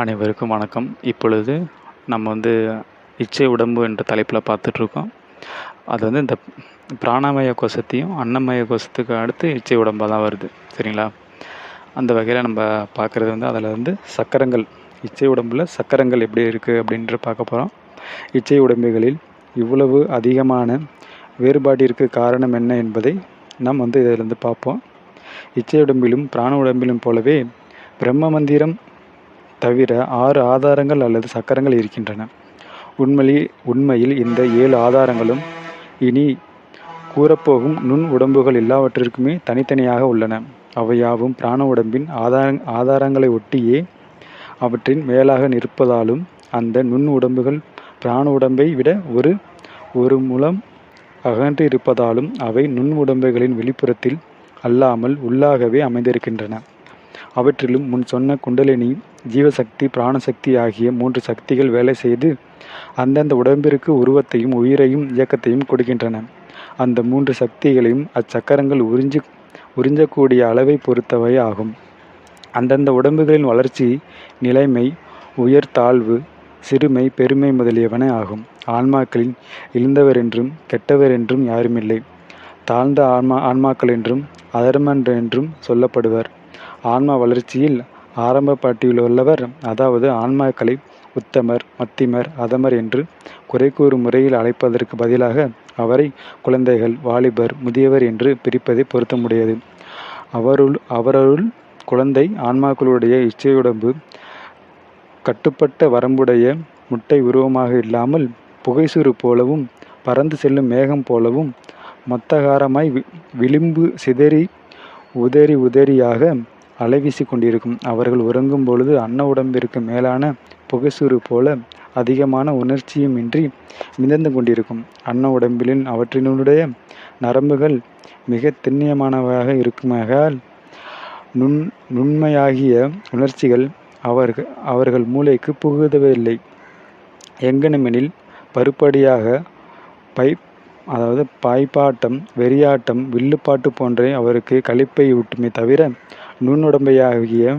அனைவருக்கும் வணக்கம். இப்பொழுது நம்ம இச்சை உடம்பு என்ற தலைப்பில் பார்த்துட்ருக்கோம். அது இந்த பிராணமய கோஷத்தையும் அன்னமய கோஷத்துக்கு அடுத்து இச்சை உடம்பாக தான் வருது. சரிங்களா? அந்த வகையில் நம்ம பார்க்குறது அதில் சக்கரங்கள், இச்சை உடம்பில் சக்கரங்கள் எப்படி இருக்குது அப்படின்ற பார்க்க போகிறோம். இச்சை உடம்புகளில் இவ்வளவு அதிகமான வேறுபாட்டிற்கு காரணம் என்ன என்பதை நாம் இதிலிருந்து பார்ப்போம். இச்சை உடம்பிலும் பிராண உடம்பிலும் போலவே பிரம்ம மந்திரம் தவிர 6 ஆதாரங்கள் அல்லது சக்கரங்கள் இருக்கின்றன. உண்மையில் இந்த 7 ஆதாரங்களும் இனி கூறப்போகும் நுண் உடம்புகள் எல்லாவற்றிற்குமே தனித்தனியாக உள்ளன. அவையாவும் பிராண உடம்பின் ஆதாரங்களை ஒட்டியே அவற்றின் மேலாக நிற்பதாலும் அந்த நுண் உடம்புகள் பிராண உடம்பை விட ஒரு முலம் அகன்று இருப்பதாலும் அவை நுண் உடம்புகளின் வெளிப்புறத்தில் அல்லாமல் உள்ளாகவே அமைந்திருக்கின்றன. அவற்றிலும் முன் சொன்ன குண்டலினி, ஜீவசக்தி, பிராணசக்தி ஆகிய 3 சக்திகள் வேலை செய்து அந்தந்த உடம்பிற்கு உருவத்தையும் உயிரையும் இயக்கத்தையும் கொடுக்கின்றன. அந்த 3 சக்திகளையும் அச்சக்கரங்கள் உறிஞ்சக்கூடிய அளவை பொறுத்தவை ஆகும். அந்தந்த உடம்புகளின் வளர்ச்சி, நிலைமை, உயர் தாழ்வு, சிறுமை, பெருமை முதலியவன ஆகும். ஆன்மாக்களில் இழிந்தவர் என்றும் கெட்டவர் என்றும் யாருமில்லை. தாழ்ந்த ஆன்மாக்கள் என்றும் அதர்மர் என்றும் சொல்லப்படுவர். ஆன்மா வளர்ச்சியில் ஆரம்ப பாட்டிலுள்ளவர், அதாவது ஆன்மாக்களை உத்தமர், மத்திமர், அதமர் என்று குறை கூறும் முறையில் அழைப்பதற்கு பதிலாக அவரை குழந்தைகள், வாலிபர், முதியவர் என்று பிரிப்பதை பொருத்தமுடையது. அவருள் குழந்தை ஆன்மாக்களுடைய இச்சையுடம்பு கட்டுப்பட்ட வரம்புடைய முட்டை உருவமாக இல்லாமல் புகைசுறு போலவும் பறந்து செல்லும் மேகம் போலவும் மொத்தகாரமாய் விளிம்பு சிதறி உதறியாக அலைவீசி கொண்டிருக்கும். அவர்கள் உறங்கும் பொழுது அன்ன உடம்பிற்கு மேலான புகைசுறு போல அதிகமான உணர்ச்சியுமின்றி மிதந்து கொண்டிருக்கும். அன்ன உடம்பிலின் அவற்றினுடைய நரம்புகள் மிக திண்ணியமானவையாக இருக்குமானால் நுண்மையாகிய உணர்ச்சிகள் அவர்கள் மூளைக்கு புகுதவில்லை. எங்கனமெனில் பருப்படியாக பாய்ப்பாட்டம், வெறியாட்டம், வில்லுப்பாட்டு போன்றே அவருக்கு களிப்பை ஊட்டுமே தவிர நுண்ணுடம்பையாகிய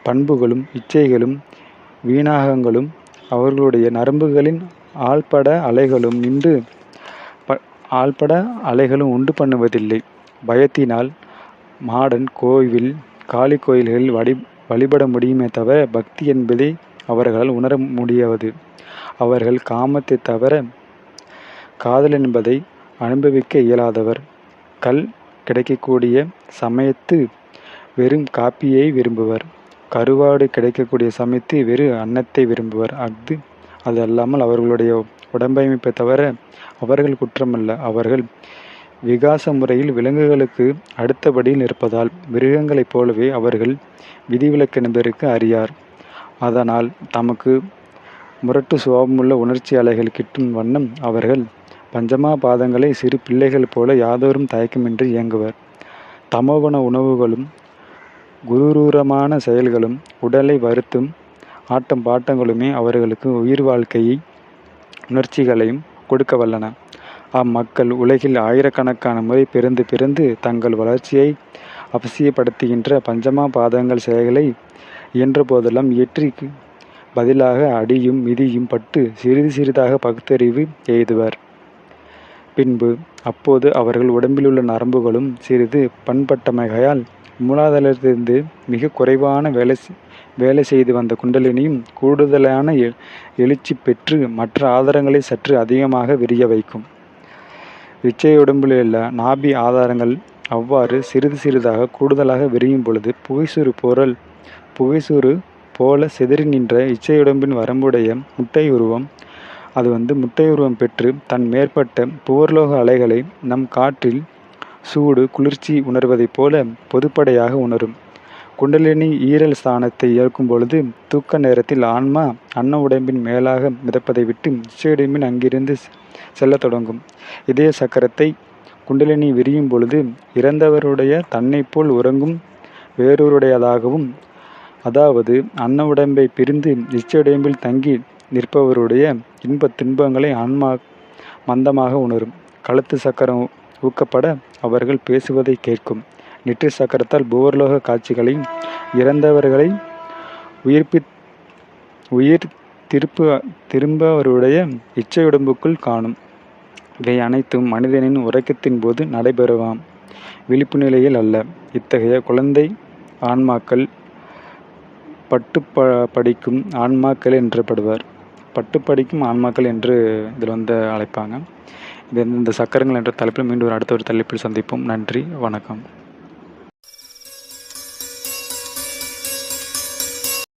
பண்புகளும் இச்சைகளும் வீணாகங்களும் அவர்களுடைய நரம்புகளின் ஆழ்பட அலைகளும் உண்டு பண்ணுவதில்லை. பயத்தினால் மாடன் கோவில், காளி கோயில்களில் வழிபட முடியுமே தவிர பக்தி என்பதை அவர்களால் உணர முடியாது. அவர்கள் காமத்தை தவிர காதல் என்பதை அனுபவிக்க இயலாதவர். கல் கிடைக்கக்கூடிய சமயத்து வெறும் காப்பியை விரும்புவர். கருவாடு கிடைக்கக்கூடிய சமயத்து வெறு அன்னத்தை விரும்புவர். அது அல்லாமல் அவர்களுடைய உடம்பமைப்பை தவிர அவர்கள் குற்றமல்ல. அவர்கள் விகாச முறையில் விலங்குகளுக்கு அடுத்தபடியில் இருப்பதால் மிருகங்களைப் போலவே அவர்கள் விதிவிலக்கென்பதற்கு அறியார். அதனால் தமக்கு முரட்டு சுபாவமுள்ள உணர்ச்சி அலைகள் கிட்டும் வண்ணம் அவர்கள் பஞ்சமா பாதங்களை சிறு பிள்ளைகள் போல யாதோரும் தயக்கமின்றி இயங்குவர். தமோகுண உணவுகளும் குரூரமான செயல்களும் உடலை வருத்தும் ஆட்டம் பாட்டங்களுமே அவர்களுக்கு உயிர் வாழ்க்கையை உணர்ச்சிகளையும் கொடுக்க வல்லன. அம்மக்கள் உலகில் ஆயிரக்கணக்கான முறை பிறந்து தங்கள் வளர்ச்சியை அவசியப்படுத்துகின்ற பஞ்சமா பாதங்கள் செயல்களை இயன்ற போதெல்லாம் இயற்றிக்கு பதிலாக அடியும் மிதியும் பட்டு சிறிதாக பகுத்தறிவு எய்துவர். பின்பு அப்போது அவர்கள் உடம்பிலுள்ள நரம்புகளும் சிறிது பண்பட்டமைகையால் மூலாதாரத்திலிருந்து மிக குறைவான வேலை செய்து வந்த குண்டலினியும் கூடுதலான எழுச்சி பெற்று மற்ற ஆதாரங்களை சற்று அதிகமாக விரிய வைக்கும். இச்சையுடம்பிலுள்ள நாபி ஆதாரங்கள் அவ்வாறு சிறிதாக கூடுதலாக விரியும் பொழுது புகைசூறு போல சிதறி நின்ற இச்சையுடம்பின் வரம்புடைய முட்டை உருவம் முட்டையுருவம் பெற்று தன் மேற்பட்ட புவர்லோக அலைகளை நம் காற்றில் சூடு, குளிர்ச்சி உணர்வதைப் போல பொதுப்படையாக உணரும். குண்டலினி ஈரல் ஸ்தானத்தை இயக்கும் பொழுது தூக்க நேரத்தில் ஆன்மா அன்ன உடம்பின் மேலாக மிதப்பதை விட்டு இச்சையுடம்பின் அங்கிருந்து செல்லத் தொடங்கும். இதய சக்கரத்தை குண்டலினி விரியும் பொழுது இறந்தவருடைய தன்னை போல் உறங்கும் வேறொருடையதாகவும், அதாவது அன்ன உடம்பை பிரிந்து இச்சையுடம்பில் தங்கி நிற்பவருடைய இன்பத் துன்பங்களை ஆன்மா மந்தமாக உணரும். கழுத்து சக்கரம் ஊக்கப்பட அவர்கள் பேசுவதை கேட்கும். நெற்றி சக்கரத்தால் புவர்லோக காட்சிகளையும் இறந்தவர்களை உயிர் திரும்ப அவருடைய இச்சையுடம்புக்குள் காணும். இவை அனைத்தும் மனிதனின் உறக்கத்தின் போது நடைபெறுவாம், விழிப்பு நிலையில் அல்ல. இத்தகைய குழந்தை ஆன்மாக்கள் படிக்கும் ஆன்மாக்கள் என்றப்படுவர். படிக்கும் ஆன்மாக்கள் என்று இதில் அழைப்பாங்க. இந்த சக்கரங்கள் என்ற தலைப்பில் மீண்டும் அடுத்த ஒரு தலைப்பில் சந்திப்போம். நன்றி, வணக்கம்.